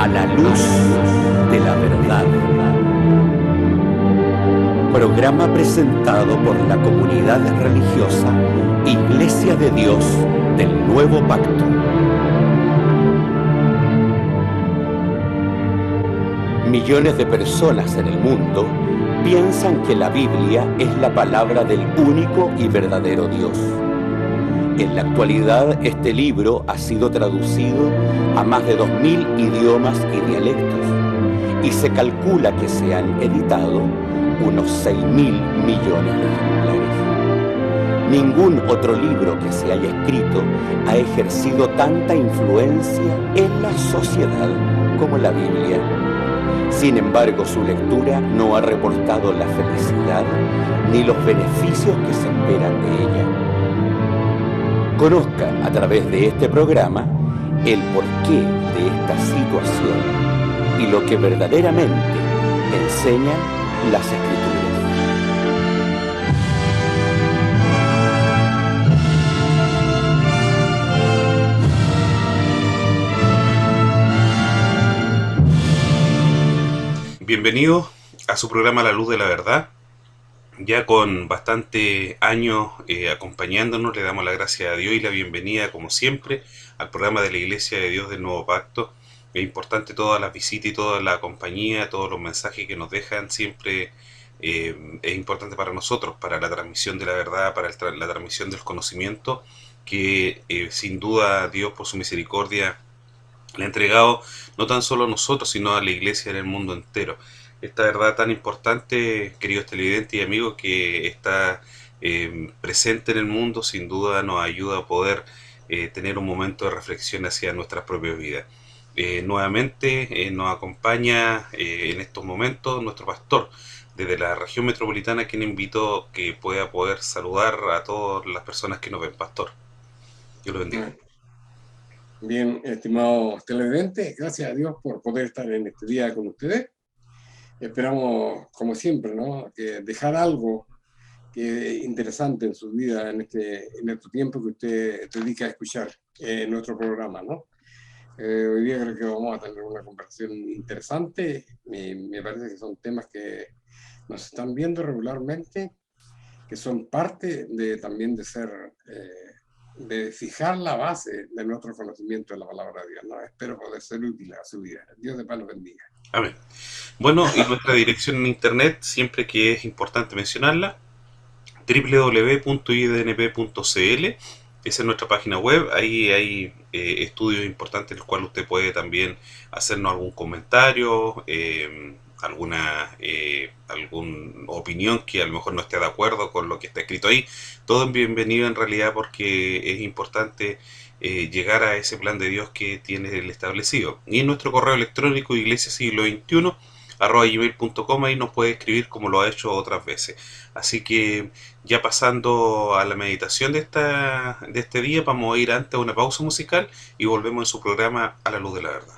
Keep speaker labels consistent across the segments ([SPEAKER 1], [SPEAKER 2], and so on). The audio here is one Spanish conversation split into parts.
[SPEAKER 1] a la luz de la verdad. Programa presentado por la comunidad religiosa Iglesia de Dios del Nuevo Pacto. Millones de personas en el mundo piensan que la Biblia es la palabra del único y verdadero Dios. En la actualidad, este libro ha sido traducido a más de 2000 idiomas y dialectos, y se calcula que se han editado unos 6.000 millones de ejemplares. Ningún otro libro que se haya escrito ha ejercido tanta influencia en la sociedad como la Biblia. Sin embargo, su lectura no ha reportado la felicidad ni los beneficios que se esperan de ella. Conozca a través de este programa el porqué de esta situación y lo que verdaderamente enseñan las Escrituras.
[SPEAKER 2] Bienvenidos a su programa La Luz de la Verdad. Ya con bastante años acompañándonos, le damos la gracia a Dios y la bienvenida, como siempre, al programa de la Iglesia de Dios del Nuevo Pacto. Es importante todas las visitas y toda la compañía, todos los mensajes que nos dejan, siempre es importante para nosotros, para la transmisión de la verdad, para la transmisión del conocimiento, que sin duda Dios, por su misericordia, le ha entregado no tan solo a nosotros, sino a la Iglesia en el mundo entero. Esta verdad tan importante, queridos televidentes y amigos, que está presente en el mundo, sin duda nos ayuda a poder tener un momento de reflexión hacia nuestras propias vidas. Nuevamente nos acompaña en estos momentos nuestro pastor desde la región metropolitana, quien invito que pueda poder saludar a todas las personas que nos ven. Pastor, Dios lo bendiga.
[SPEAKER 3] Bien, estimados televidentes, gracias a Dios por poder estar en este día con ustedes. Esperamos, como siempre, ¿no?, que dejar algo que es interesante en su vida en este tiempo que usted dedica a escuchar nuestro programa, ¿no? Hoy día creo que vamos a tener una conversación interesante. Me parece que son temas que nos están viendo regularmente, que son parte también de ser... de fijar la base de nuestro conocimiento de la palabra de Dios, ¿no? Espero poder ser útil a su vida. Dios de paz los bendiga.
[SPEAKER 2] Amén. Bueno, y nuestra dirección en internet, siempre que es importante mencionarla, www.idnp.cl. Esa es nuestra página web. Ahí hay estudios importantes en los cuales usted puede también hacernos algún comentario, alguna opinión que a lo mejor no esté de acuerdo con lo que está escrito ahí. Todo es bienvenido en realidad, porque es importante llegar a ese plan de Dios que tiene el establecido. Y en nuestro correo electrónico iglesiasiglo21@gmail.com, ahí nos puede escribir como lo ha hecho otras veces. Así que ya pasando a la meditación de este día, vamos a ir antes a una pausa musical y volvemos en su programa A la Luz de la Verdad.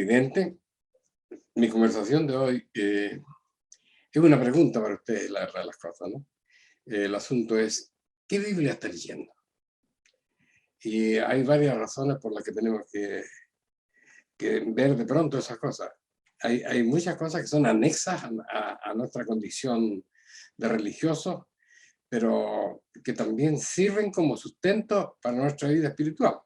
[SPEAKER 3] televidentes, mi conversación de hoy es una pregunta para ustedes, la verdad de las cosas, ¿no? El asunto es, ¿qué Biblia está leyendo? Y hay varias razones por las que tenemos que ver de pronto esas cosas. Hay muchas cosas que son anexas a nuestra condición de religiosos, pero que también sirven como sustento para nuestra vida espiritual.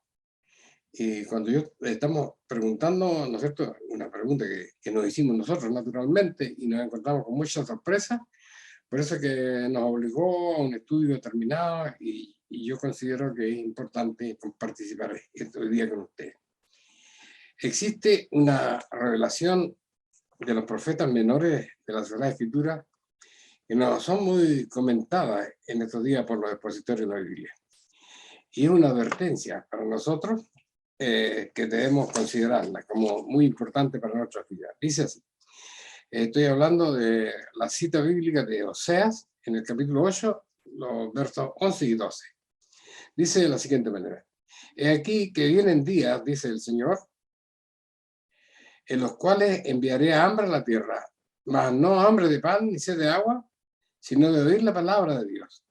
[SPEAKER 3] Y cuando estamos preguntando, ¿no es cierto?, una pregunta que nos hicimos nosotros naturalmente y nos encontramos con mucha sorpresa, por eso que nos obligó a un estudio determinado y yo considero que es importante participar hoy día con ustedes. Existe una revelación de los profetas menores de la Sagrada Escritura que no son muy comentadas en estos días por los expositores de la Biblia. Y es una advertencia para nosotros que debemos considerarla como muy importante para nuestra vida. Dice así, estoy hablando de la cita bíblica de Oseas, en el capítulo 8, los versos 11 y 12. Dice de la siguiente manera, he aquí que vienen días, dice el Señor, en los cuales enviaré hambre a la tierra, mas no hambre de pan ni sed de agua, sino de oír la palabra de Dios.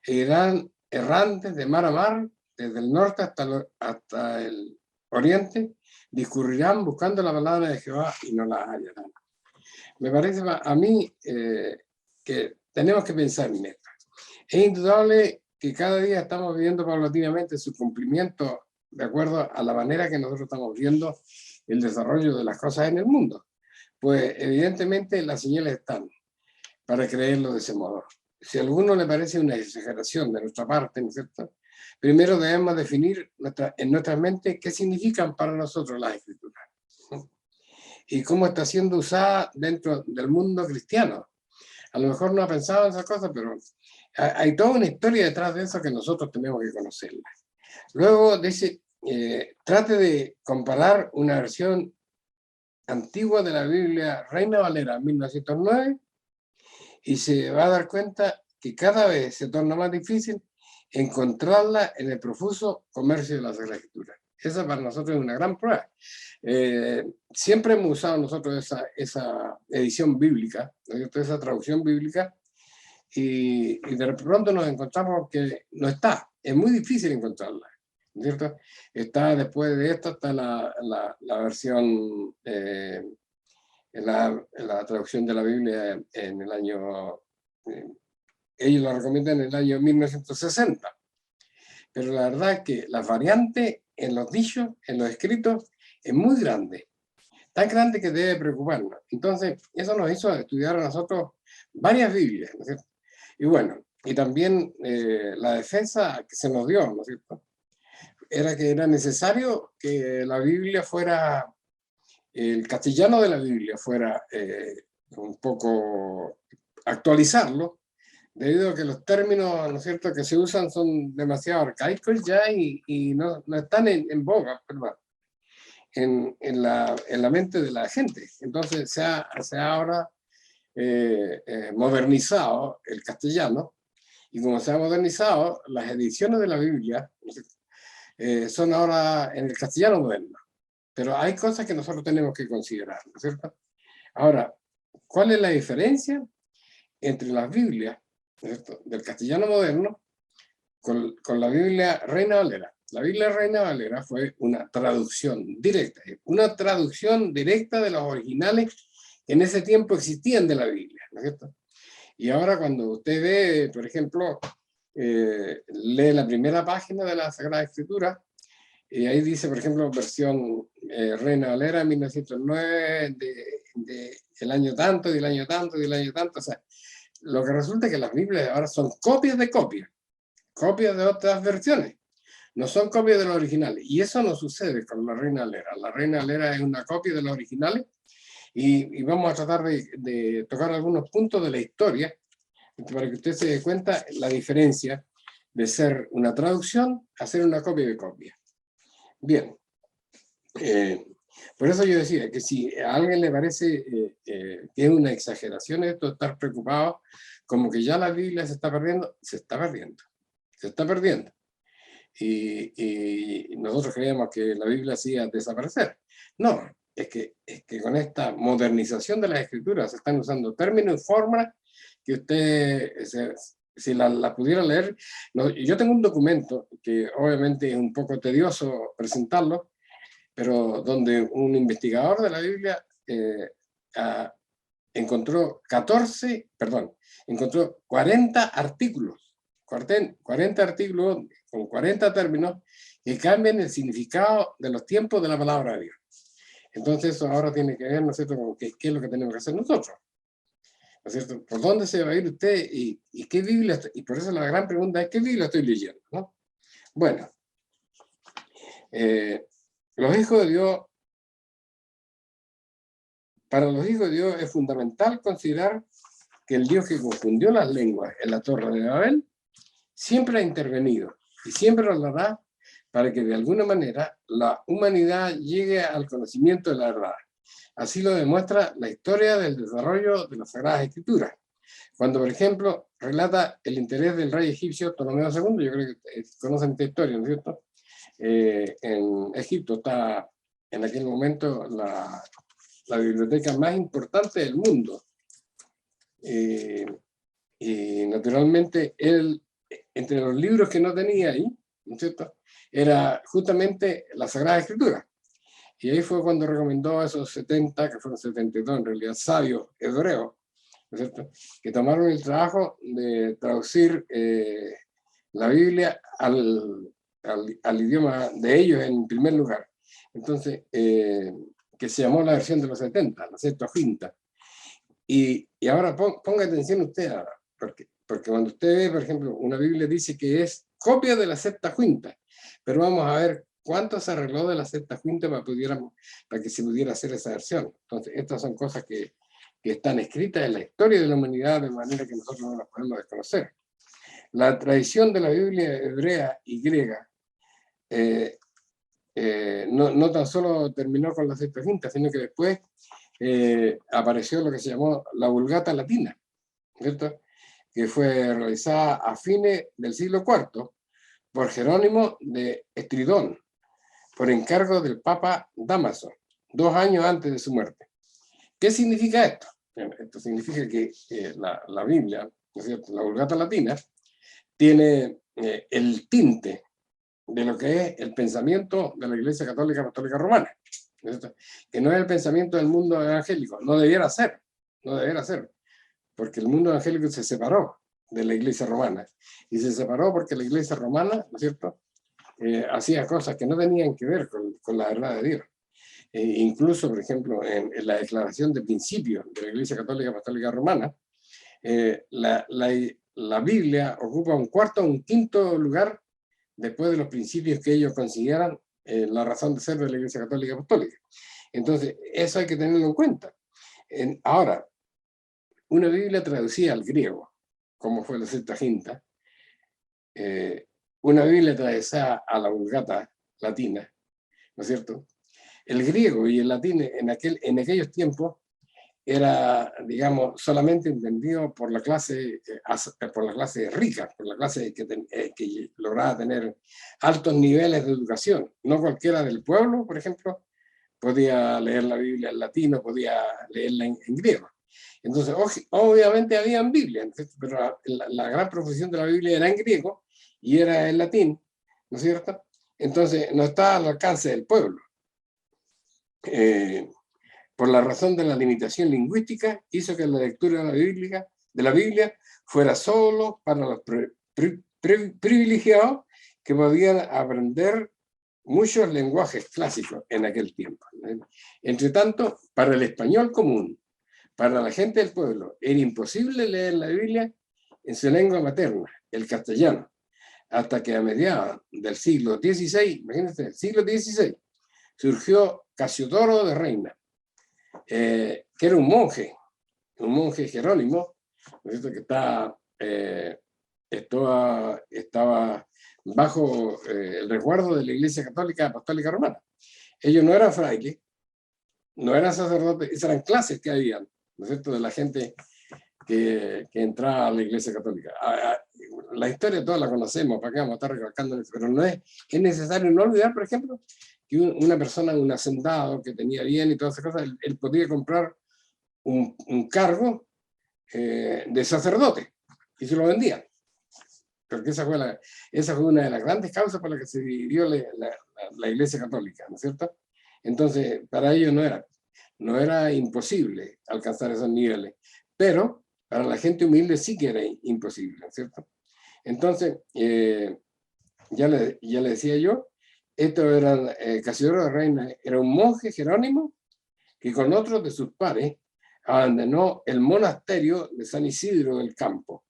[SPEAKER 3] E irán errantes de mar a mar, desde el norte hasta el oriente, discurrirán buscando la palabra de Jehová y no la hallarán. Me parece a mí que tenemos que pensar en esto. Es indudable que cada día estamos viendo paulatinamente su cumplimiento de acuerdo a la manera que nosotros estamos viendo el desarrollo de las cosas en el mundo. Pues evidentemente las señales están para creerlo de ese modo. Si a alguno le parece una exageración de nuestra parte, ¿no es cierto?, primero debemos definir en nuestra mente qué significan para nosotros las escrituras, ¿no? Y cómo está siendo usada dentro del mundo cristiano. A lo mejor no ha pensado en esas cosas, pero hay toda una historia detrás de eso que nosotros tenemos que conocerla. Luego dice, trate de comparar una versión antigua de la Biblia Reina Valera 1909 y se va a dar cuenta que cada vez se torna más difícil encontrarla en el profuso comercio de la Sagrada Escritura. Esa para nosotros es una gran prueba. Siempre hemos usado nosotros esa edición bíblica, ¿no es cierto?, esa traducción bíblica, y de pronto nos encontramos que no está. Es muy difícil encontrarla, ¿no es cierto? Está después de esto, está la versión, la traducción de la Biblia en el año... ellos la recomiendan en el año 1960. Pero la verdad es que la variante en los dichos, en los escritos, es muy grande. Tan grande que debe preocuparnos. Entonces, eso nos hizo estudiar a nosotros varias Biblias, ¿no es cierto? Y bueno, y también la defensa que se nos dio, ¿no es cierto?, era que era necesario que la Biblia fuera, el castellano de la Biblia fuera un poco actualizarlo, debido a que los términos, ¿no es cierto?, que se usan son demasiado arcaicos ya y no están en boga, perdón, en la mente de la gente. Entonces se ha ahora modernizado el castellano, y como se ha modernizado, las ediciones de la Biblia son ahora en el castellano moderno. Pero hay cosas que nosotros tenemos que considerar, ¿no es cierto? Ahora, ¿cuál es la diferencia entre las Biblias, ¿no es cierto?, del castellano moderno con la Biblia Reina Valera? La Biblia Reina Valera fue una traducción directa de los originales que en ese tiempo existían de la Biblia, ¿no es cierto? Y ahora cuando usted ve, por ejemplo, lee la primera página de la Sagrada Escritura, y ahí dice, por ejemplo, versión Reina Valera 1909, del año tanto, del año tanto, del año tanto. O sea, lo que resulta es que las Biblias ahora son copias de otras versiones. No son copias de los originales. Y eso no sucede con la Reina Valera. La Reina Valera es una copia de los originales. Y vamos a tratar de tocar algunos puntos de la historia para que usted se dé cuenta la diferencia de ser una traducción a ser una copia de copia. Bien, por eso yo decía que si a alguien le parece que es una exageración esto, estar preocupado, como que ya la Biblia se está perdiendo, se está perdiendo. Y nosotros creíamos que la Biblia hacía desaparecer. No, es que con esta modernización de las escrituras se están usando términos y formas que usted, si la pudiera leer, yo tengo un documento que obviamente es un poco tedioso presentarlo, pero donde un investigador de la Biblia encontró 40 artículos, 40 artículos con 40 términos que cambian el significado de los tiempos de la palabra de Dios. Entonces eso ahora tiene que ver, ¿no es cierto?, con qué es lo que tenemos que hacer nosotros. ¿No es cierto? ¿Por dónde se va a ir usted y qué Biblia? Y por eso la gran pregunta es, ¿qué Biblia estoy leyendo? ¿No? Bueno, los hijos de Dios, para los hijos de Dios es fundamental considerar que el Dios que confundió las lenguas en la Torre de Babel siempre ha intervenido y siempre lo hará para que de alguna manera la humanidad llegue al conocimiento de la verdad. Así lo demuestra la historia del desarrollo de las Sagradas Escrituras. Cuando, por ejemplo, relata el interés del rey egipcio Ptolomeo II, yo creo que conocen esta historia, ¿no es cierto? En Egipto está en aquel momento la biblioteca más importante del mundo. Y naturalmente él, entre los libros que no tenía ahí, ¿no es cierto?, era justamente la Sagrada Escritura. Y ahí fue cuando recomendó a esos 70, que fueron 72 en realidad, sabios hebreos, ¿no es cierto?, que tomaron el trabajo de traducir la Biblia al idioma de ellos en primer lugar. Entonces, que se llamó la versión de los 70, la Septuaginta. Y ahora ponga atención usted, porque cuando usted ve, por ejemplo, una Biblia dice que es copia de la Septuaginta, pero vamos a ver cuánto se arregló de la Septuaginta para que se pudiera hacer esa versión. Entonces, estas son cosas que están escritas en la historia de la humanidad de manera que nosotros no las podemos desconocer. La tradición de la Biblia hebrea y griega no tan solo terminó con la Septuaginta, sino que después apareció lo que se llamó la Vulgata Latina, ¿cierto?, que fue realizada a fines del siglo IV por Jerónimo de Estridón, por encargo del Papa Dámaso, 2 años antes de su muerte. ¿Qué significa esto? Esto significa que la Biblia, ¿no es cierto?, la Vulgata Latina, tiene el tinte de lo que es el pensamiento de la Iglesia Católica Apostólica Romana, ¿no es cierto?, que no es el pensamiento del mundo evangélico, no debiera ser, porque el mundo evangélico se separó de la Iglesia Romana, y se separó porque la Iglesia Romana, ¿no es cierto?, hacía cosas que no tenían que ver con la verdad de Dios. Incluso, por ejemplo, en la declaración de principios de la Iglesia Católica Apostólica Romana, la Biblia ocupa un cuarto o un quinto lugar después de los principios que ellos consideran la razón de ser de la Iglesia Católica Apostólica. Entonces, eso hay que tenerlo en cuenta. Ahora, una Biblia traducida al griego, como fue la Septuaginta, una Biblia traducida a la Vulgata Latina, ¿no es cierto? El griego y el latín en aquellos tiempos era, digamos, solamente entendido por la clase rica, por la clase que lograba tener altos niveles de educación. No cualquiera del pueblo, por ejemplo, podía leer la Biblia en latino, podía leerla en griego. Entonces, obviamente habían Biblias, pero la gran profesión de la Biblia era en griego y era en latín, ¿no es cierto? Entonces, no estaba al alcance del pueblo. Por la razón de la limitación lingüística, hizo que la lectura de la Biblia fuera solo para los privilegiados que podían aprender muchos lenguajes clásicos en aquel tiempo. Entre tanto, para el español común, para la gente del pueblo, era imposible leer la Biblia en su lengua materna, el castellano, hasta que a mediados del siglo XVI, imagínense, el siglo XVI, surgió Casiodoro de Reina, que era un monje jerónimo, ¿no? Que estaba bajo el resguardo de la Iglesia Católica Apostólica Romana. Ellos no eran frailes, no eran sacerdotes, esas eran clases que habían, ¿no es cierto?, de la gente que entraba a la Iglesia Católica. La historia toda la conocemos, para qué vamos a estar recalcando eso, pero es necesario no olvidar, por ejemplo, que una persona, un hacendado que tenía bien y todas esas cosas, él podía comprar un cargo de sacerdote y se lo vendía. Porque esa fue una de las grandes causas por las que se dividió la Iglesia Católica, ¿no es cierto? Entonces, para ellos no era imposible alcanzar esos niveles, pero para la gente humilde sí que era imposible, ¿no es cierto? Entonces, ya le decía yo, Casiodoro de Reina era un monje jerónimo que con otros de sus pares abandonó el monasterio de San Isidro del Campo,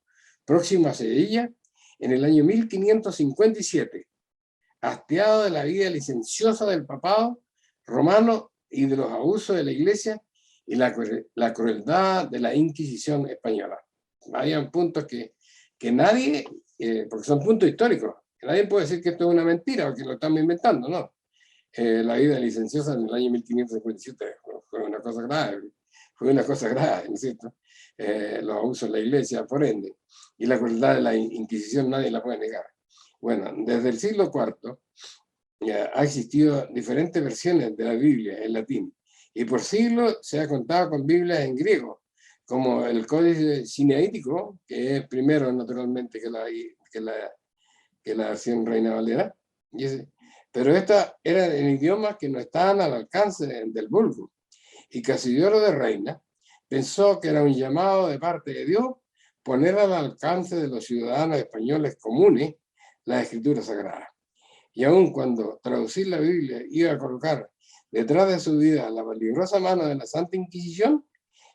[SPEAKER 3] próximo a Sevilla, en el año 1557, hastiado de la vida licenciosa del papado romano y de los abusos de la Iglesia y la crueldad de la Inquisición española. Habían puntos que nadie, porque son puntos históricos, que nadie puede decir que esto es una mentira o que lo estamos inventando, ¿no? La vida licenciosa en el año 1557 fue una cosa grave, ¿no es cierto? Los abusos de la Iglesia, por ende, y la crueldad de la Inquisición nadie la puede negar. Bueno, desde el siglo IV ha existido diferentes versiones de la Biblia en latín, y por siglos se ha contado con Biblias en griego, como el Códice Sinaítico, que es primero naturalmente que la versión Reina Valera, pero estas eran en idiomas que no estaban al alcance del vulgo, y Casiodoro de Reina pensó que era un llamado de parte de Dios poner al alcance de los ciudadanos españoles comunes las escrituras sagradas. Y aun cuando traducir la Biblia iba a colocar detrás de su vida la peligrosa mano de la Santa Inquisición,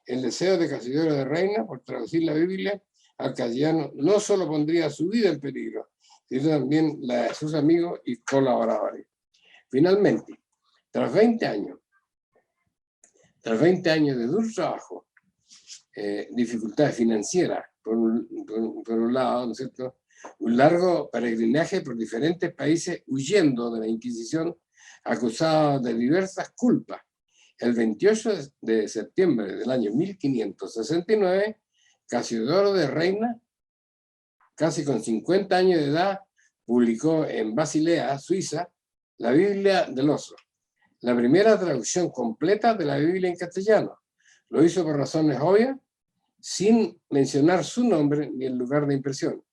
[SPEAKER 3] el deseo de Casiodoro de Reina por traducir la Biblia al castellano no solo pondría su vida en peligro, sino también la de sus amigos y colaboradores. Finalmente, tras 20 años de duro trabajo, dificultades financieras, por un lado, ¿no es cierto?, un largo peregrinaje por diferentes países huyendo de la Inquisición, acusado de diversas culpas. El 28 de septiembre del año 1569, Casiodoro de Reina, casi con 50 años de edad, publicó en Basilea, Suiza, la Biblia del Oso, la primera traducción completa de la Biblia en castellano. Lo hizo por razones obvias, sin mencionar su nombre ni el lugar de impresión.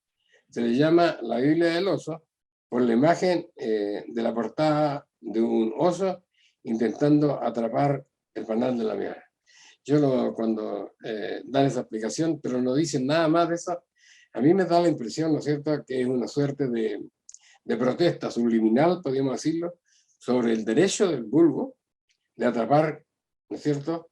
[SPEAKER 3] Se le llama la Biblia del Oso por la imagen de la portada de un oso intentando atrapar el panal de la miel. Cuando dan esa explicación, pero no dicen nada más de eso, a mí me da la impresión, ¿no es cierto?, que es una suerte de protesta subliminal, podríamos decirlo, sobre el derecho del vulgo de atrapar, ¿no es cierto?,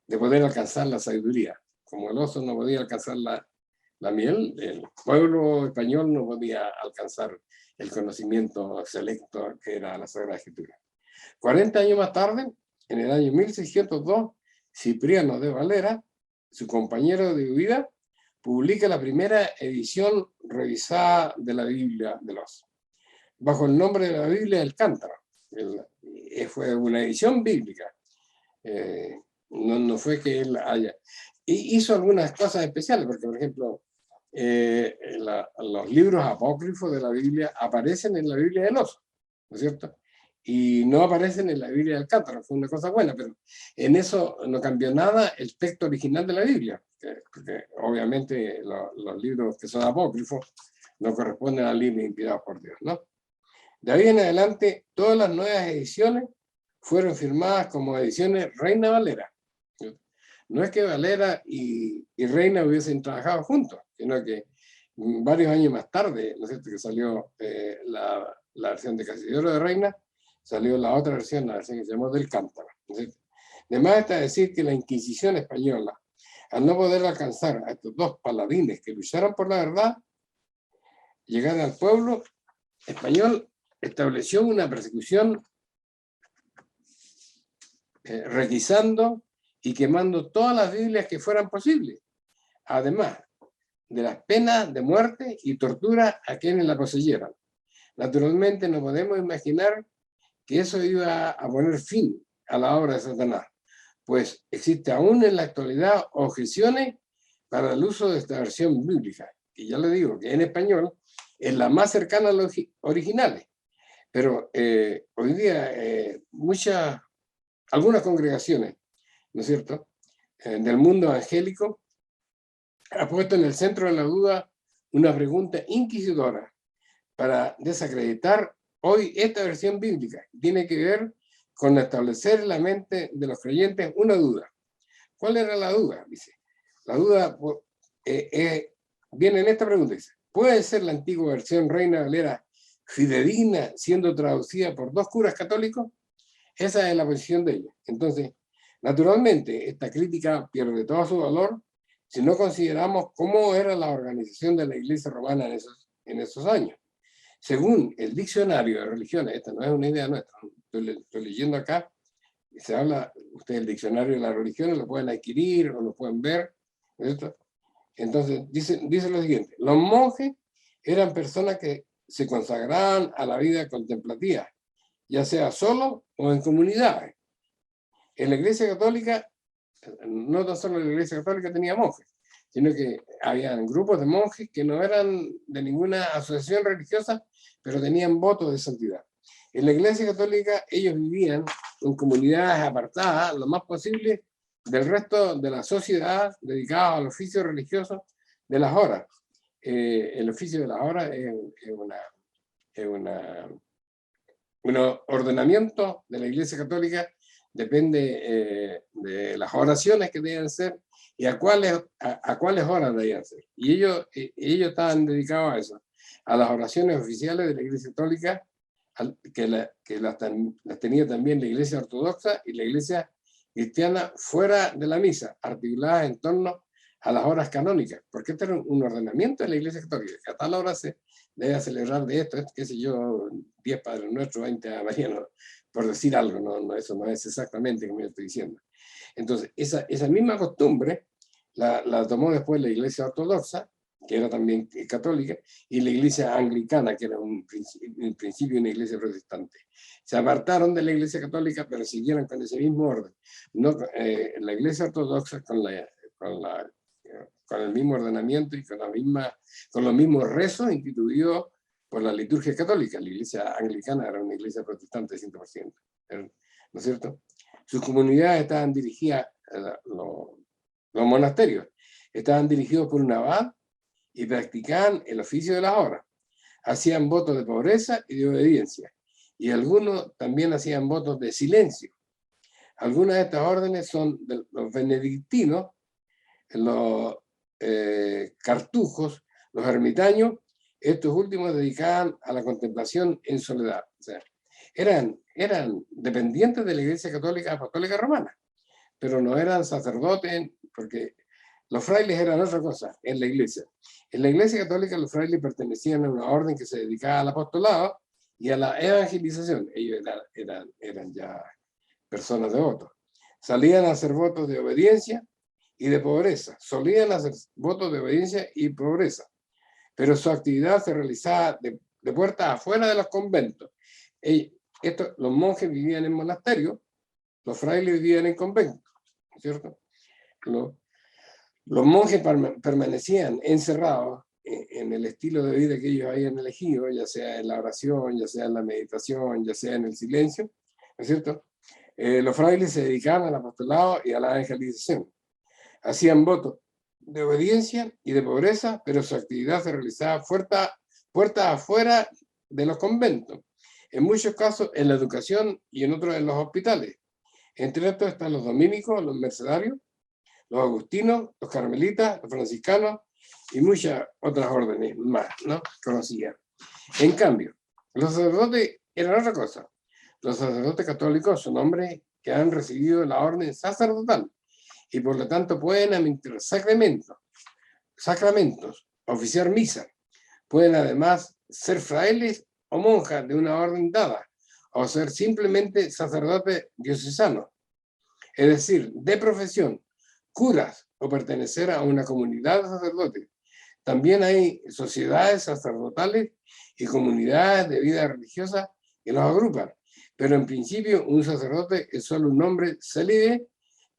[SPEAKER 3] de poder alcanzar la sabiduría. Como el oso no podía alcanzar la miel, el pueblo español no podía alcanzar el conocimiento selecto que era la Sagrada Escritura. 40 años más tarde, en el año 1602, Cipriano de Valera, su compañero de vida, publica la primera edición revisada de la Biblia del Oso, bajo el nombre de la Biblia del Cántaro. Fue una edición bíblica. No fue que él haya... Hizo algunas cosas especiales, porque, por ejemplo, los libros apócrifos de la Biblia aparecen en la Biblia del Oso, ¿no es cierto? Y no aparecen en la Biblia del Cántaro, fue una cosa buena, pero en eso no cambió nada el texto original de la Biblia, porque obviamente los libros que son apócrifos no corresponden a libros inspirados por Dios, ¿no? De ahí en adelante, todas las nuevas ediciones fueron firmadas como ediciones Reina Valera. No es que Valera y Reina hubiesen trabajado juntos, sino que varios años más tarde, ¿no es cierto?, que salió la versión de Casiodoro de Reina, salió la otra versión, la versión que se llamó del Cántaro. Además está decir que la Inquisición española, al no poder alcanzar a estos dos paladines que lucharon por la verdad, llegar al pueblo español, estableció una persecución requisando y quemando todas las Biblias que fueran posibles, además de las penas de muerte y tortura a quienes la poseyeran. Naturalmente no podemos imaginar que eso iba a poner fin a la obra de Satanás, pues existe aún en la actualidad objeciones para el uso de esta versión bíblica, que ya le digo que en español es la más cercana a los originales, Pero hoy día algunas congregaciones, ¿no es cierto?, del mundo evangélico, ha puesto en el centro de la duda una pregunta inquisidora para desacreditar hoy esta versión bíblica. Tiene que ver con establecer en la mente de los creyentes una duda. ¿Cuál era la duda? Dice, la duda viene en esta pregunta. Dice, ¿puede ser la antigua versión Reina Valera fidedigna siendo traducida por 2 curas católicos? Esa es la posición de ella. Entonces, naturalmente, esta crítica pierde todo su valor si no consideramos cómo era la organización de la Iglesia romana en esos años. Según el diccionario de religiones, esta no es una idea nuestra, estoy leyendo acá, se habla, ustedes el diccionario de las religiones lo pueden adquirir o lo pueden ver, ¿cierto? Entonces dice lo siguiente: los monjes eran personas que se consagraban a la vida contemplativa, ya sea solo o en comunidades. En la Iglesia Católica, no tan solo la Iglesia Católica tenía monjes, sino que habían grupos de monjes que no eran de ninguna asociación religiosa, pero tenían votos de santidad. En la Iglesia Católica ellos vivían en comunidades apartadas, lo más posible del resto de la sociedad, dedicados al oficio religioso de las horas. El oficio de las horas es un ordenamiento de la Iglesia Católica, depende de las oraciones que deben ser y a cuáles horas debían ser. Y ellos estaban dedicados a eso, a las oraciones oficiales de la Iglesia Católica, que las tenía también la Iglesia Ortodoxa y la Iglesia Cristiana fuera de la misa, articuladas en torno a las horas canónicas, porque este era un ordenamiento de la Iglesia Católica, que a tal hora se debe celebrar de esto, qué sé yo, 10 Padres Nuestros, 20 Ave María, no, por decir algo, no, eso no es exactamente como yo estoy diciendo. Entonces, esa misma costumbre la tomó después la Iglesia Ortodoxa, que era también católica, y la Iglesia Anglicana, que era en principio una iglesia protestante. Se apartaron de la Iglesia Católica, pero siguieron con ese mismo orden. No, la Iglesia Ortodoxa con el mismo ordenamiento y con los mismos rezos instituidos por la liturgia católica. La Iglesia Anglicana era una iglesia protestante 100%, ¿no es cierto? Sus comunidades estaban dirigidas, los monasterios, estaban dirigidos por un abad y practicaban el oficio de las horas. Hacían votos de pobreza y de obediencia, y algunos también hacían votos de silencio. Algunas de estas órdenes son de los benedictinos, los cartujos, los ermitaños. Estos últimos dedicaban a la contemplación en soledad. O sea, eran dependientes de la Iglesia Católica Apostólica Romana, pero no eran sacerdotes, porque los frailes eran otra cosa en la Iglesia. En la Iglesia Católica los frailes pertenecían a una orden que se dedicaba al apostolado y a la evangelización. Ellos eran ya personas devotas. Salían a hacer votos de obediencia y de pobreza. Solían hacer votos de obediencia y pobreza, pero su actividad se realizaba de puertas afuera de los conventos. Los monjes vivían en monasterios, los frailes vivían en conventos, ¿cierto? Los monjes permanecían encerrados en el estilo de vida que ellos habían elegido, ya sea en la oración, ya sea en la meditación, ya sea en el silencio, ¿no es cierto? Los frailes se dedicaban al apostolado y a la evangelización. Hacían votos de obediencia y de pobreza, pero su actividad se realizaba puertas afuera de los conventos, en muchos casos en la educación y en otros en los hospitales. Entre estos están los dominicos, los mercedarios, los agustinos, los carmelitas, los franciscanos y muchas otras órdenes más, ¿no?, conocidas. En cambio, los sacerdotes eran otra cosa. Los sacerdotes católicos son hombres que han recibido la orden sacerdotal y por lo tanto pueden administrar sacramentos, oficiar misa. Pueden además ser frailes o monjas de una orden dada, o ser simplemente sacerdotes diocesanos, es decir, de profesión, curas o pertenecer a una comunidad de sacerdotes. También hay sociedades sacerdotales y comunidades de vida religiosa que los agrupan, pero en principio un sacerdote es solo un hombre célibe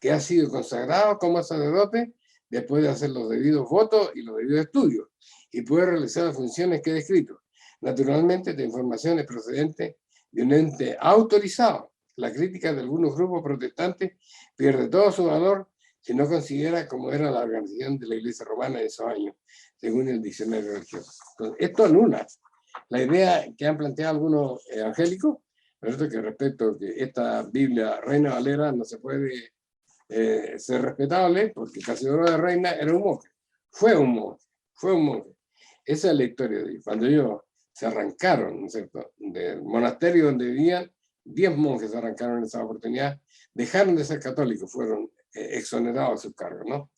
[SPEAKER 3] que ha sido consagrado como sacerdote después de hacer los debidos votos y los debidos estudios, y puede realizar las funciones que he descrito. Naturalmente, esta información es procedente de un ente autorizado. La crítica de algunos grupos protestantes pierde todo su valor si no considera cómo era la organización de la Iglesia romana en esos años, según el diccionario religioso. Entonces, esto anula la idea que han planteado algunos evangélicos, ¿verdad? Que respecto a que esta Biblia Reina Valera no se puede ser respetable, porque Casidoro de Reina era un monje, fue un monje. Esa es la historia de ellos. Cuando ellos se arrancaron, ¿no es cierto?, del monasterio donde vivían, 10 monjes se arrancaron en esa oportunidad, dejaron de ser católicos, fueron exonerados de sus cargos, ¿no?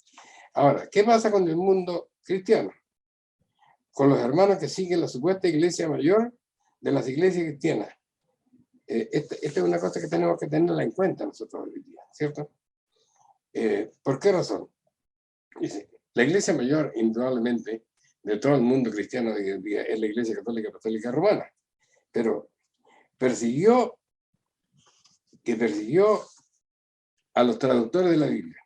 [SPEAKER 3] Ahora, ¿qué pasa con el mundo cristiano? Con los hermanos que siguen la supuesta iglesia mayor de las iglesias cristianas. Esta es una cosa que tenemos que tenerla en cuenta nosotros hoy día, ¿cierto? ¿Por qué razón? Dice, la iglesia mayor, indudablemente, de todo el mundo cristiano de hoy en día es la Iglesia Católica Apostólica Romana, pero persiguió a los traductores de la Biblia.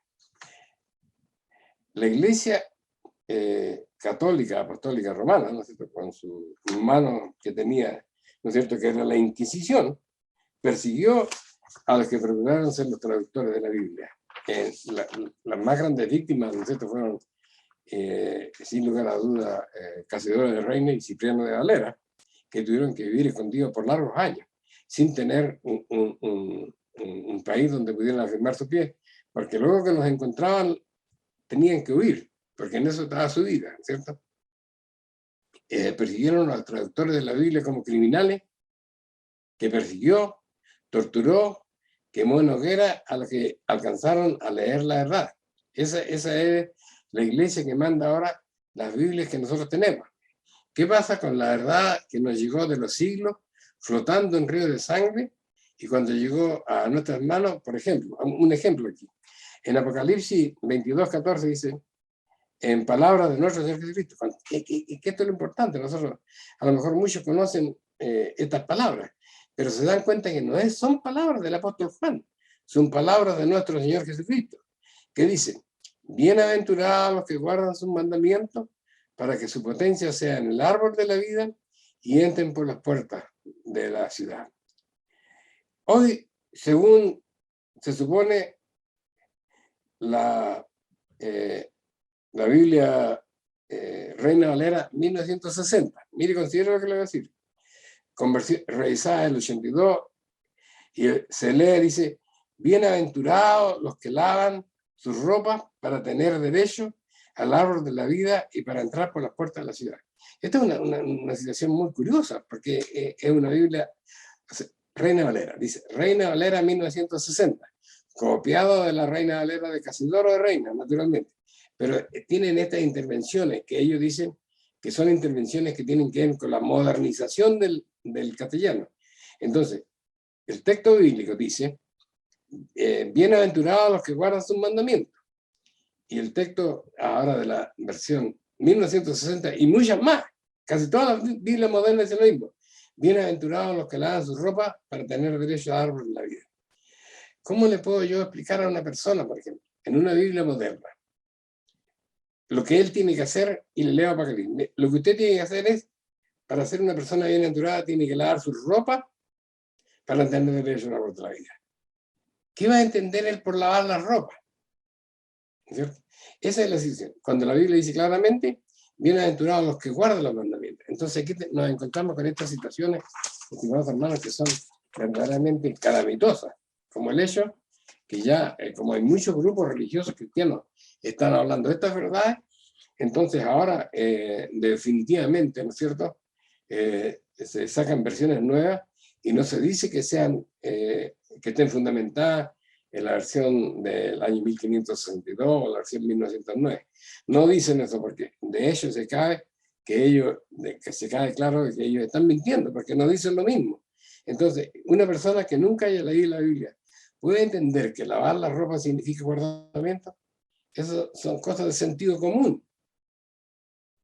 [SPEAKER 3] La Iglesia Católica Apostólica Romana, ¿no es cierto?, con su mano que tenía, ¿no es cierto?, que era la Inquisición, persiguió a los que procuraron ser los traductores de la Biblia. Las más grandes víctimas, ¿no es cierto?, fueron sin lugar a duda Casidoro de Reina y Cipriano de Valera, que tuvieron que vivir escondidos por largos años, sin tener un país donde pudieran afirmar su pie, porque luego que los encontraban tenían que huir, porque en eso estaba su vida, ¿cierto? Persiguieron a los traductores de la Biblia como criminales, que persiguió, torturó, quemó en hoguera a los que alcanzaron a leer la verdad. Esa es la iglesia que manda ahora las Biblias que nosotros tenemos. ¿Qué pasa con la verdad que nos llegó de los siglos, flotando en ríos de sangre, y cuando llegó a nuestras manos, por ejemplo, un ejemplo aquí, en Apocalipsis 22:14 dice, en palabras de nuestro Señor Jesucristo, que esto es lo importante, nosotros, a lo mejor muchos conocen estas palabras, pero se dan cuenta que no son palabras del apóstol Juan, son palabras de nuestro Señor Jesucristo, que dicen, bienaventurados los que guardan sus mandamientos, para que su potencia sea en el árbol de la vida y entren por las puertas de la ciudad. Hoy, según se supone, la Biblia Reina Valera 1960, mire, considera lo que le voy a decir, revisada el 82, y se lee, dice, bienaventurados los que lavan sus ropas para tener derecho al árbol de la vida y para entrar por las puertas de la ciudad. Esta es una situación muy curiosa, porque es una Biblia, Reina Valera, dice, Reina Valera 1960, copiado de la Reina Valera de Casidoro de Reina, naturalmente, pero tienen estas intervenciones que ellos dicen que son intervenciones que tienen que ver con la modernización del castellano. Entonces, el texto bíblico dice, bienaventurados los que guardan sus mandamientos. Y el texto ahora de la versión 1960 y muchas más, casi todas las Biblias modernas dicen lo mismo. Bienaventurados los que lavan su ropa para tener derecho al árbol de la vida. ¿Cómo le puedo yo explicar a una persona, por ejemplo, en una Biblia moderna, lo que él tiene que hacer? Y le leo a Apocalipsis. Lo que usted tiene que hacer es, para ser una persona bienaventurada, tiene que lavar su ropa para tener derecho al árbol de la vida. ¿Qué va a entender él por lavar la ropa? ¿Cierto? Esa es la situación. Cuando la Biblia dice claramente, bienaventurados los que guardan los mandamientos. Entonces aquí nos encontramos con estas situaciones, estimados hermanos, que son verdaderamente calamitosas, como el hecho que ya, como hay muchos grupos religiosos cristianos están hablando de estas verdades, entonces ahora definitivamente, ¿no es cierto?, se sacan versiones nuevas y no se dice que sean, que estén fundamentadas en la versión del año 1562 o la versión 1909. No dicen eso porque de hecho se cae claro que ellos están mintiendo, porque no dicen lo mismo. Entonces, una persona que nunca haya leído la Biblia puede entender que lavar la ropa significa guardamiento. Eso son cosas de sentido común,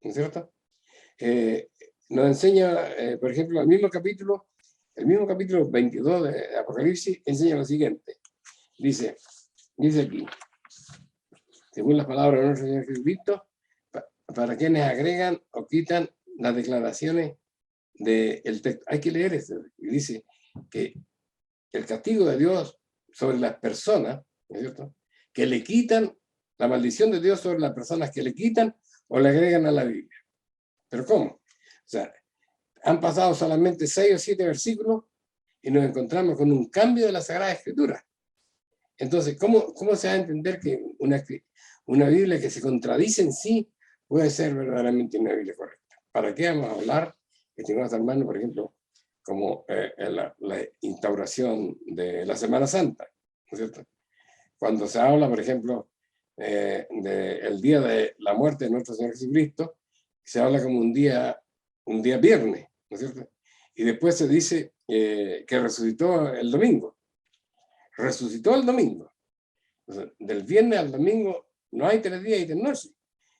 [SPEAKER 3] ¿no es cierto? Nos enseña, por ejemplo, el mismo capítulo 22 de Apocalipsis enseña lo siguiente. Dice aquí, según las palabras de nuestro Señor Jesucristo, para quienes agregan o quitan las declaraciones del texto. Hay que leer esto. Y dice, que el castigo de Dios sobre las personas, ¿no es cierto?, que le quitan, la maldición de Dios sobre las personas que le quitan o le agregan a la Biblia. ¿Pero cómo? O sea, han pasado solamente 6 o 7 versículos y nos encontramos con un cambio de la Sagrada Escritura. Entonces, ¿cómo se va a entender que una Biblia que se contradice en sí puede ser verdaderamente una Biblia correcta? ¿Para qué vamos a hablar, estimados hermanos, por ejemplo, como la instauración de la Semana Santa, ¿no es cierto? Cuando se habla, por ejemplo, del día de la muerte de nuestro Señor Jesucristo, se habla como un día viernes, ¿no es cierto? Y después se dice que resucitó el domingo. Resucitó el domingo. O sea, del viernes al domingo no hay 3 días y 3 noches.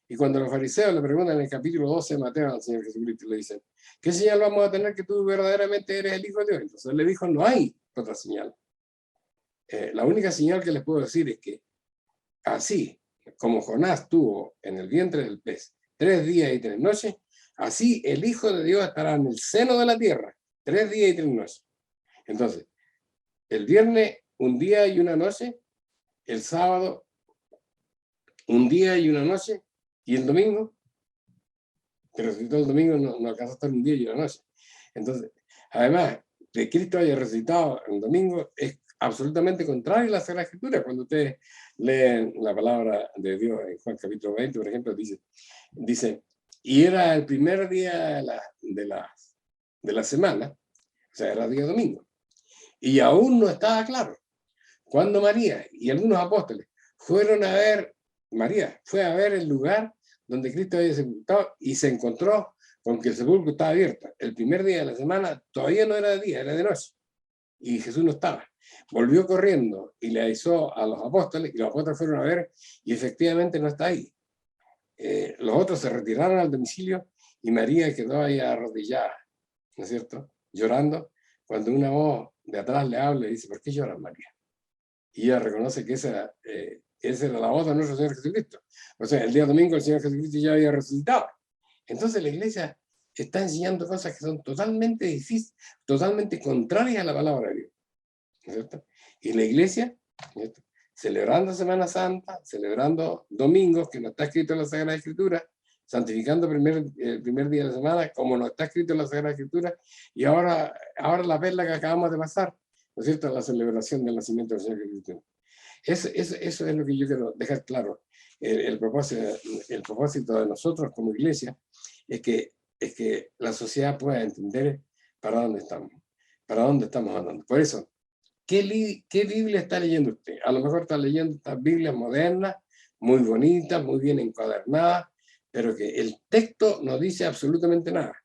[SPEAKER 3] Y cuando los fariseos le preguntan en el capítulo 12 de Mateo al Señor Jesucristo, le dicen, ¿qué señal vamos a tener que tú verdaderamente eres el Hijo de Dios? Entonces él le dijo, no hay otra señal. La única señal que les puedo decir es que así como Jonás tuvo en el vientre del pez 3 días y 3 noches, así el Hijo de Dios estará en el seno de la tierra 3 días y 3 noches. Entonces, el viernes 1 día y 1 noche, el sábado 1 día y 1 noche, y el domingo, que resucitó el domingo, no alcanzó a estar 1 día y 1 noche. Entonces, además de que Cristo haya resucitado el domingo, es absolutamente contrario a la Sagrada Escritura. Cuando ustedes leen la palabra de Dios en Juan capítulo 20, por ejemplo, dice, y era el primer día de la semana, o sea, era día domingo, y aún no estaba claro cuando María y algunos apóstoles fueron a ver, María fue a ver el lugar donde Cristo había sepultado y se encontró con que el sepulcro estaba abierto. El primer día de la semana todavía no era de día, era de noche. Y Jesús no estaba. Volvió corriendo y le avisó a los apóstoles, y los apóstoles fueron a ver, y efectivamente no está ahí. Los otros se retiraron al domicilio y María quedó ahí arrodillada, ¿no es cierto?, llorando, cuando una voz de atrás le habla y dice, ¿por qué lloras, María? Y ella reconoce que esa era la voz de nuestro Señor Jesucristo. O sea, el día domingo el Señor Jesucristo ya había resucitado. Entonces la iglesia está enseñando cosas que son totalmente difíciles, totalmente contrarias a la palabra de Dios, ¿no es cierto? Y la iglesia, ¿no es cierto?, celebrando Semana Santa, celebrando domingos, que no está escrito en la Sagrada Escritura, santificando el primer día de la semana, como no está escrito en la Sagrada Escritura, y ahora la perla que acabamos de pasar, ¿no es cierto?, la celebración del nacimiento del Señor Jesucristo. Eso es lo que yo quiero dejar claro. El propósito de nosotros como iglesia es que la sociedad pueda entender para dónde estamos andando. Por eso, ¿qué Biblia está leyendo usted? A lo mejor está leyendo estas Biblias modernas, muy bonitas, muy bien encuadernadas, pero que el texto no dice absolutamente nada.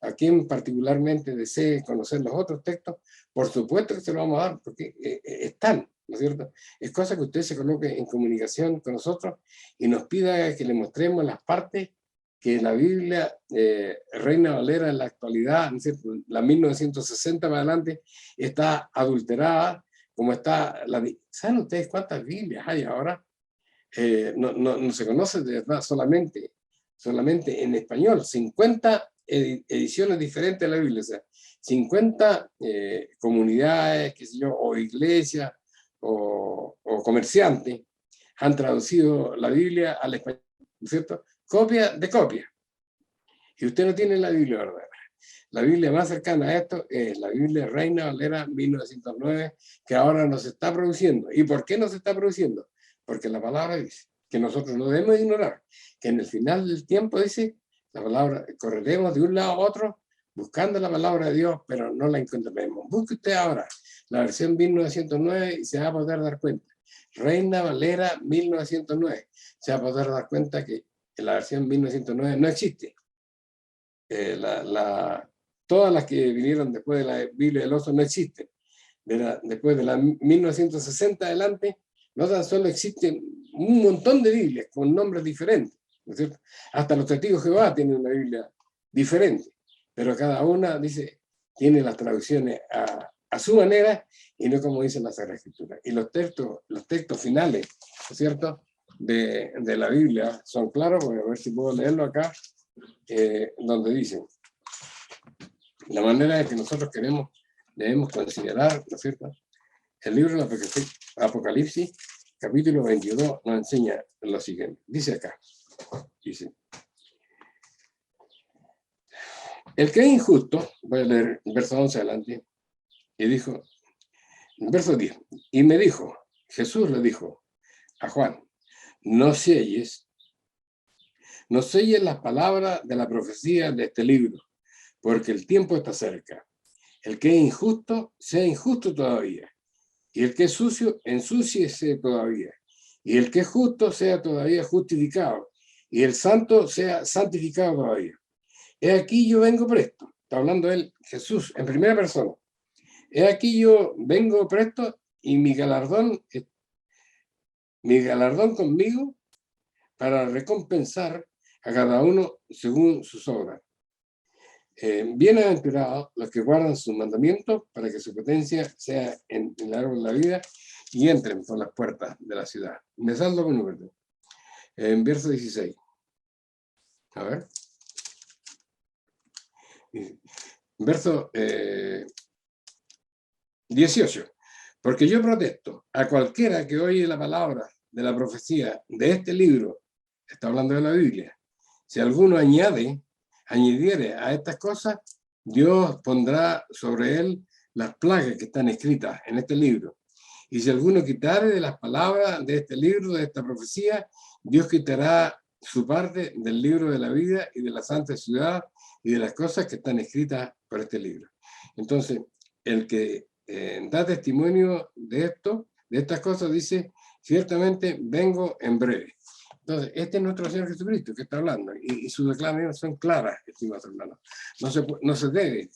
[SPEAKER 3] A quien particularmente desee conocer los otros textos, por supuesto que se lo vamos a dar, porque están, ¿no es cierto? Es cosa que usted se coloque en comunicación con nosotros y nos pida que le mostremos las partes que la Biblia Reina Valera en la actualidad, ¿no es cierto?, la 1960 para adelante, está adulterada, como está ¿saben ustedes cuántas Biblias hay ahora? No se conoce de verdad, solamente en español, 50 ediciones diferentes de la Biblia, o sea, 50 comunidades, qué sé yo, o iglesias, o comerciantes, han traducido la Biblia al español, ¿no es cierto?, copia de copia. Y usted no tiene la Biblia verdadera. La Biblia más cercana a esto es la Biblia Reina Valera 1909, que ahora no se está produciendo. ¿Y por qué no se está produciendo? Porque la palabra dice que nosotros no debemos ignorar, que en el final del tiempo, dice la palabra, correremos de un lado a otro buscando la palabra de Dios, pero no la encontraremos. Busque usted ahora la versión 1909 y se va a poder dar cuenta. Reina Valera 1909. Se va a poder dar cuenta que la versión 1909 no existe. Todas las que vinieron después de la Biblia del Oso no existen. Después de la 1960 adelante, no tan solo existen un montón de Biblias con nombres diferentes, ¿no es cierto? Hasta los testigos de Jehová tienen una Biblia diferente, pero cada una tiene las traducciones a su manera y no como dice la Sagrada Escritura. Y los textos finales, ¿no es cierto?, de la Biblia son claros. Voy a ver si puedo leerlo acá, donde dicen la manera en que nosotros queremos debemos considerar, ¿no es cierto? El libro del Apocalipsis, capítulo 22, nos enseña lo siguiente. Dice acá, dice, el que es injusto, voy a leer el verso 11 adelante, y dijo, verso 10, y me dijo, Jesús le dijo a Juan, no selles las palabras de la profecía de este libro, porque el tiempo está cerca. El que es injusto, sea injusto todavía. Y el que es sucio, ensúciese todavía. Y el que es justo, sea todavía justificado. Y el santo, sea santificado todavía. He aquí yo vengo presto. Está hablando él, Jesús, en primera persona. He aquí yo vengo presto y mi galardón conmigo para recompensar a cada uno según sus obras. Bienaventurados los que guardan sus mandamientos para que su potencia sea en el árbol de la vida y entren por las puertas de la ciudad. Me salto con número. En verso 16. A ver. Verso 18. Porque yo protesto a cualquiera que oye la palabra de la profecía de este libro, está hablando de la Biblia, si alguno añadiere a estas cosas, Dios pondrá sobre él las plagas que están escritas en este libro. Y si alguno quitare de las palabras de este libro, de esta profecía, Dios quitará su parte del libro de la vida y de la santa ciudad y de las cosas que están escritas por este libro. Entonces, el que da testimonio de esto, de estas cosas, dice, ciertamente vengo en breve. Entonces, este es nuestro Señor Jesucristo que está hablando, y sus declaraciones son claras, estimados hermanos. No se debe,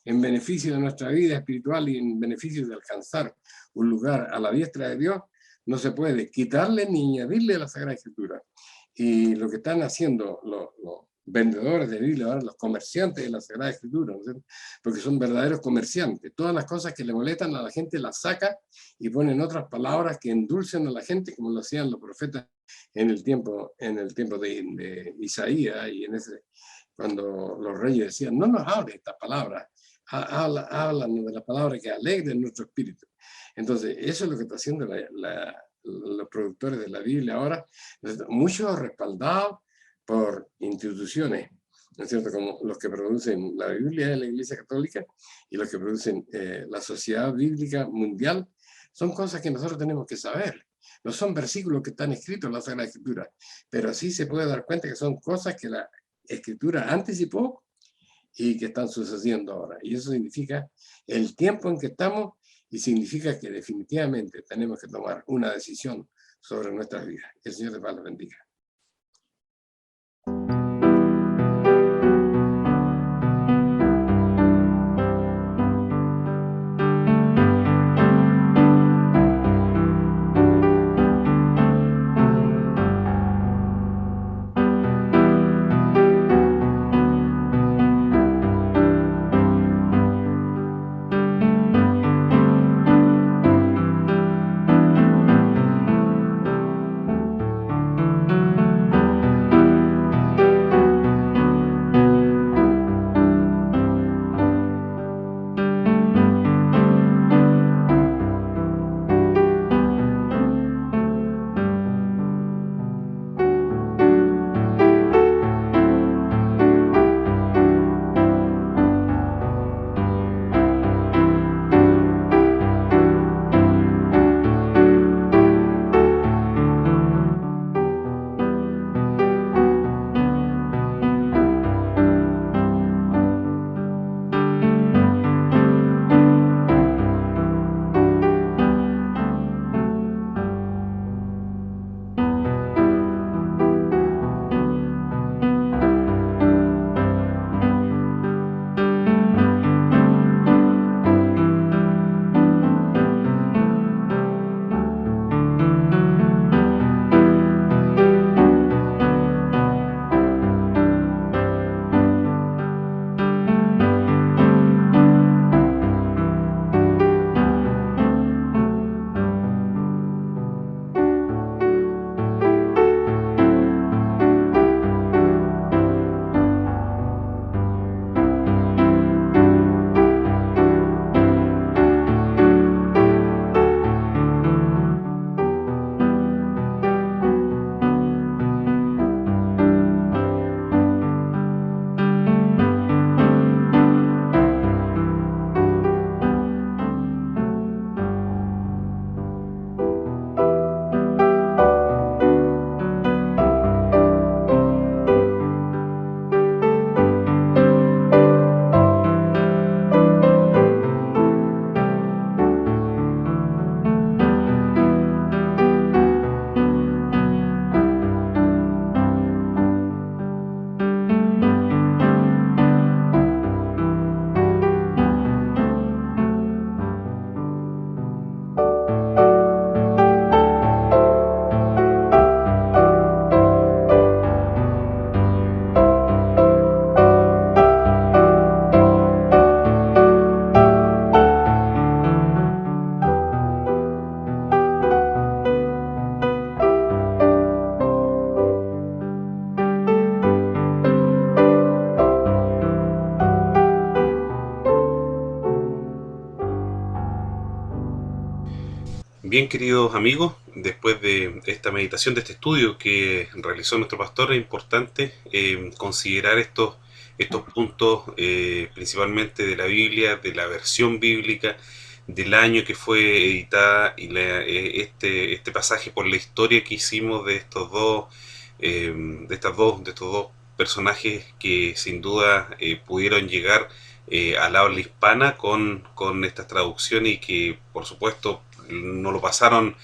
[SPEAKER 3] en beneficio de nuestra vida espiritual y en beneficio de alcanzar un lugar a la diestra de Dios, no se puede quitarle ni añadirle a la Sagrada Escritura. Y lo que están haciendo los vendedores de Biblia, ahora los comerciantes de la Sagrada Escritura, ¿no? Porque son verdaderos comerciantes. Todas las cosas que le molestan a la gente las saca y ponen otras palabras que endulcen a la gente, como lo hacían los profetas en el tiempo de Isaías, y cuando los reyes decían, no nos hables estas palabras, háblanos de la palabra que alegre nuestro espíritu. Entonces, eso es lo que está haciendo los productores de la Biblia ahora, muchos respaldados por instituciones, ¿no es cierto?, como los que producen la Biblia de la Iglesia Católica y los que producen la Sociedad Bíblica Mundial. Son cosas que nosotros tenemos que saber. No son versículos que están escritos en la Sagrada Escritura, pero sí se puede dar cuenta que son cosas que la Escritura anticipó y que están sucediendo ahora. Y eso significa el tiempo en que estamos, y significa que definitivamente tenemos que tomar una decisión sobre nuestras vidas. Que el Señor de paz los bendiga.
[SPEAKER 2] Bien, queridos amigos, después de esta meditación, de este estudio que realizó nuestro pastor, es importante considerar estos puntos, principalmente de la Biblia, de la versión bíblica, del año que fue editada y este pasaje por la historia que hicimos de estos dos personajes que sin duda pudieron llegar al habla hispana con estas traducciones y que por supuesto no lo pasaron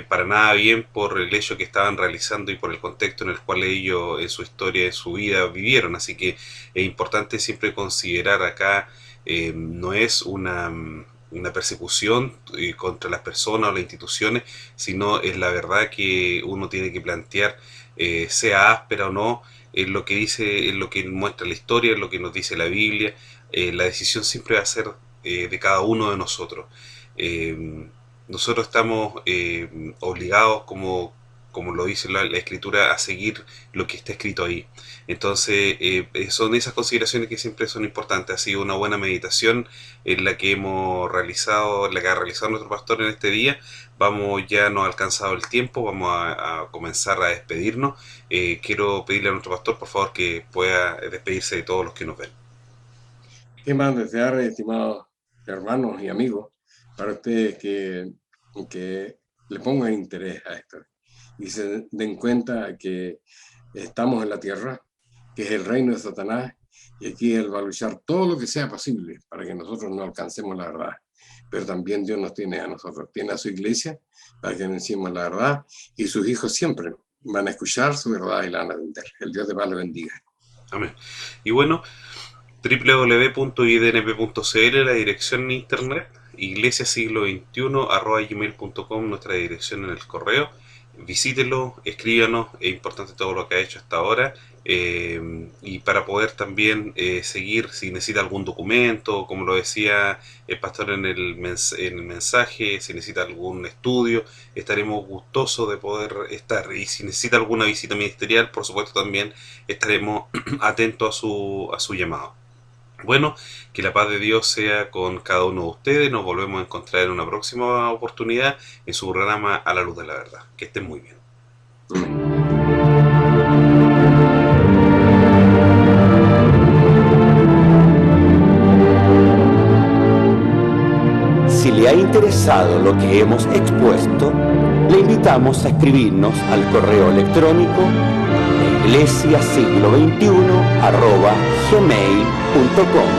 [SPEAKER 2] para nada bien por el hecho que estaban realizando y por el contexto en el cual ellos en su historia, en su vida vivieron. Así que es importante siempre considerar acá, no es una persecución contra las personas o las instituciones, sino es la verdad que uno tiene que plantear, sea áspera o no, es lo que dice, es lo que muestra la historia, es lo que nos dice la Biblia. La decisión siempre va a ser de cada uno de nosotros. Nosotros estamos obligados, como lo dice la Escritura, a seguir lo que está escrito ahí. Entonces, son esas consideraciones que siempre son importantes. Ha sido una buena meditación en la que hemos realizado, la que ha realizado nuestro pastor en este día. Ya nos ha alcanzado el tiempo, vamos a comenzar a despedirnos. Quiero pedirle a nuestro pastor, por favor, que pueda despedirse de todos los que nos ven.
[SPEAKER 3] ¿Qué más desear, estimados hermanos y amigos, para ustedes que le pongan interés a esto y se den cuenta que estamos en la tierra, que es el reino de Satanás, y aquí él va a luchar todo lo que sea posible para que nosotros no alcancemos la verdad. Pero también Dios nos tiene a nosotros, tiene a su iglesia para que anunciemos la verdad, y sus hijos siempre van a escuchar su verdad y la van a vender. El Dios de paz le bendiga.
[SPEAKER 2] Amén. Y bueno, www.idnp.cl, la dirección en internet, iglesiasiglo21@gmail.com, nuestra dirección en el correo. Visítelo, escríbanos, es importante todo lo que ha hecho hasta ahora, y para poder también seguir, si necesita algún documento, como lo decía el pastor en el mensaje, si necesita algún estudio, estaremos gustosos de poder estar, y si necesita alguna visita ministerial, por supuesto también estaremos atentos a su llamado. Bueno, que la paz de Dios sea con cada uno de ustedes. Nos volvemos a encontrar en una próxima oportunidad en su programa A la Luz de la Verdad. Que estén muy bien.
[SPEAKER 1] Si le ha interesado lo que hemos expuesto, le invitamos a escribirnos al correo electrónico iglesiasiglo21@gmail.com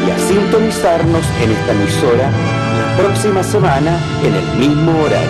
[SPEAKER 1] y a sintonizarnos en esta emisora la próxima semana en el mismo horario.